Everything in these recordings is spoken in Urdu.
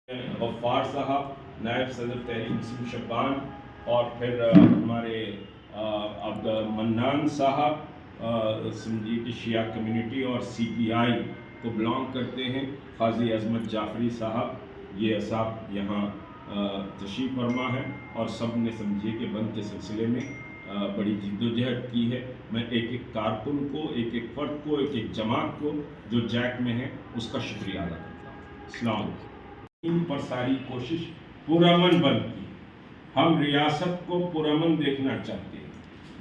غفار صاحب نائب صدر تحریک مسلم شبان اور پھر ہمارے عبد المنان صاحب سمجھیے کہ شیعہ کمیونٹی اور سی پی آئی کو بلانگ کرتے ہیں. قاضی عظمت جعفری صاحب یہ صاحب یہاں تشریف فرما ہے اور سب نے سمجھیے کہ بند کے سلسلے میں بڑی جد و جہد کی ہے. میں ایک ایک کارکن کو، ایک ایک فرد کو، ایک ایک جماعت کو جو جیک میں ہے اس کا شکریہ ادا کرتا ہوں. السلام علیکم. پر ساری کوشش پرامن بند کی. ہم ریاست کو پرامن دیکھنا چاہتے ہیں،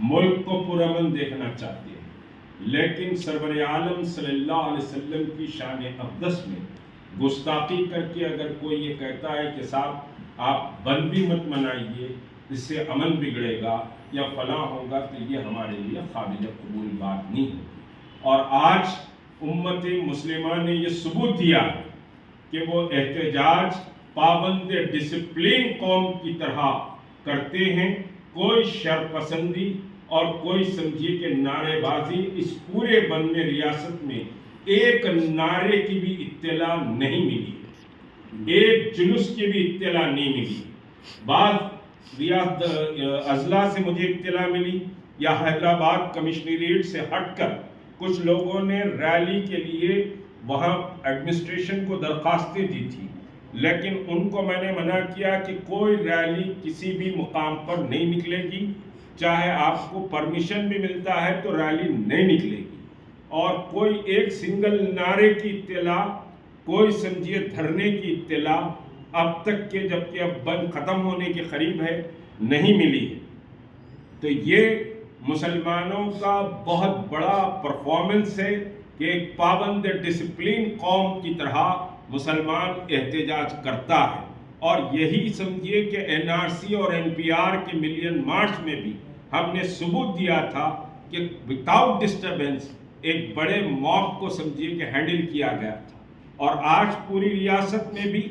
ملک کو پرامن دیکھنا چاہتے ہیں، لیکن سرور عالم صلی اللہ علیہ وسلم کی شان اقدس میں گستاخی کر کے اگر کوئی یہ کہتا ہے کہ صاحب آپ بند بھی مت منائیے، اس سے امن بگڑے گا یا فلاں ہوگا، تو یہ ہمارے لیے قابل قبول بات نہیں ہوتی. اور آج امت مسلمہ نے یہ ثبوت دیا کہ وہ احتجاج پابند ڈسپلین قوم کی طرح کرتے ہیں. کوئی شرپسندی اور کوئی سمجھیے کہ نعرے بازی اس پورے بند میں ریاست میں ایک نعرے کی بھی اطلاع نہیں ملی، ایک جلوس کی بھی اطلاع نہیں ملی. بعض اضلاع سے مجھے اطلاع ملی یا حیدرآباد کمشنریٹ سے ہٹ کر کچھ لوگوں نے ریلی کے لیے وہاں ایڈمنسٹریشن کو درخواستیں دی تھی، لیکن ان کو میں نے منع کیا کہ کوئی ریلی کسی بھی مقام پر نہیں نکلے گی، چاہے آپ کو پرمیشن بھی ملتا ہے تو ریلی نہیں نکلے گی. اور کوئی ایک سنگل نعرے کی اطلاع، کوئی سمجھیے دھرنے کی اطلاع اب تک کے جبکہ اب بند ختم ہونے کے قریب ہے نہیں ملی ہے. تو یہ مسلمانوں کا بہت بڑا پرفارمنس ہے کہ ایک پابند ڈسپلین قوم کی طرح مسلمان احتجاج کرتا ہے. اور یہی سمجھیے کہ این آر سی اور این پی آر کے ملین مارچ میں بھی ہم نے ثبوت دیا تھا کہ وداؤٹ ڈسٹربنس ایک بڑے موب کو سمجھیے کہ ہینڈل کیا گیا تھا. اور آج پوری ریاست میں بھی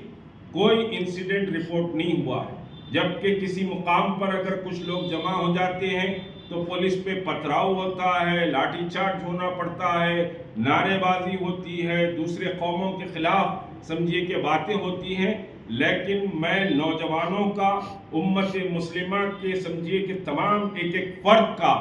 کوئی انسیڈنٹ رپورٹ نہیں ہوا ہے، جبکہ کسی مقام پر اگر کچھ لوگ جمع ہو جاتے ہیں تو پولیس پہ پتھراؤ ہوتا ہے، لاٹھی چارج ہونا پڑتا ہے، نعرے بازی ہوتی ہے، دوسرے قوموں کے خلاف سمجھیے کہ باتیں ہوتی ہیں. لیکن میں نوجوانوں کا، امت مسلمہ کے سمجھیے کہ تمام ایک ایک فرد کا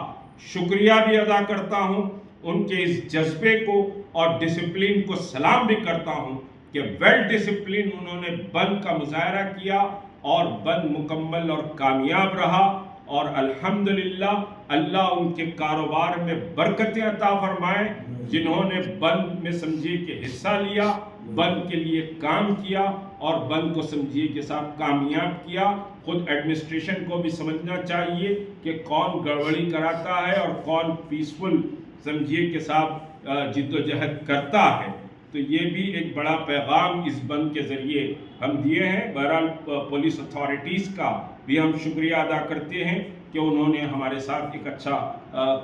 شکریہ بھی ادا کرتا ہوں، ان کے اس جذبے کو اور ڈسپلین کو سلام بھی کرتا ہوں کہ ویل ڈسپلین انہوں نے بند کا مظاہرہ کیا اور بند مکمل اور کامیاب رہا. اور الحمدللہ اللہ ان کے کاروبار میں برکتیں عطا فرمائے، جنہوں نے بند میں سمجھیے کہ حصہ لیا، بند کے لیے کام کیا اور بند کو سمجھیے کہ صاحب کامیاب کیا. خود ایڈمنسٹریشن کو بھی سمجھنا چاہیے کہ کون گڑبڑی کراتا ہے اور کون پیسفل سمجھیے کہ صاحب جد و جہد کرتا ہے. تو یہ بھی ایک بڑا پیغام اس بند کے ذریعے ہم دیے ہیں. بہرحال پولیس اتھارٹیز کا بھی ہم شکریہ ادا کرتے ہیں کہ انہوں نے ہمارے ساتھ ایک اچھا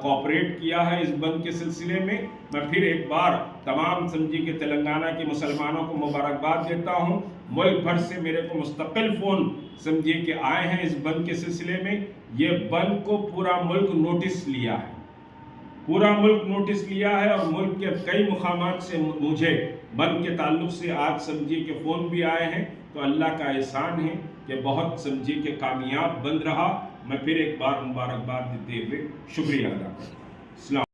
کوآپریٹ کیا ہے اس بند کے سلسلے میں. میں پھر ایک بار تمام سمجھیے کہ تلنگانہ کے مسلمانوں کو مبارکباد دیتا ہوں. ملک بھر سے میرے کو مستقل فون سمجھیے کہ آئے ہیں اس بند کے سلسلے میں. یہ بند کو پورا ملک نوٹس لیا ہے، پورا ملک نوٹس لیا ہے، اور ملک کے کئی مقامات سے مجھے بند کے تعلق سے آج سمجھیے کہ فون بھی آئے ہیں. تو اللہ کا احسان ہے کہ بہت سمجھیے کہ کامیاب بند رہا. میں پھر ایک بار مبارکباد دیتے ہوئے شکریہ ادا کرتا ہوں. السلام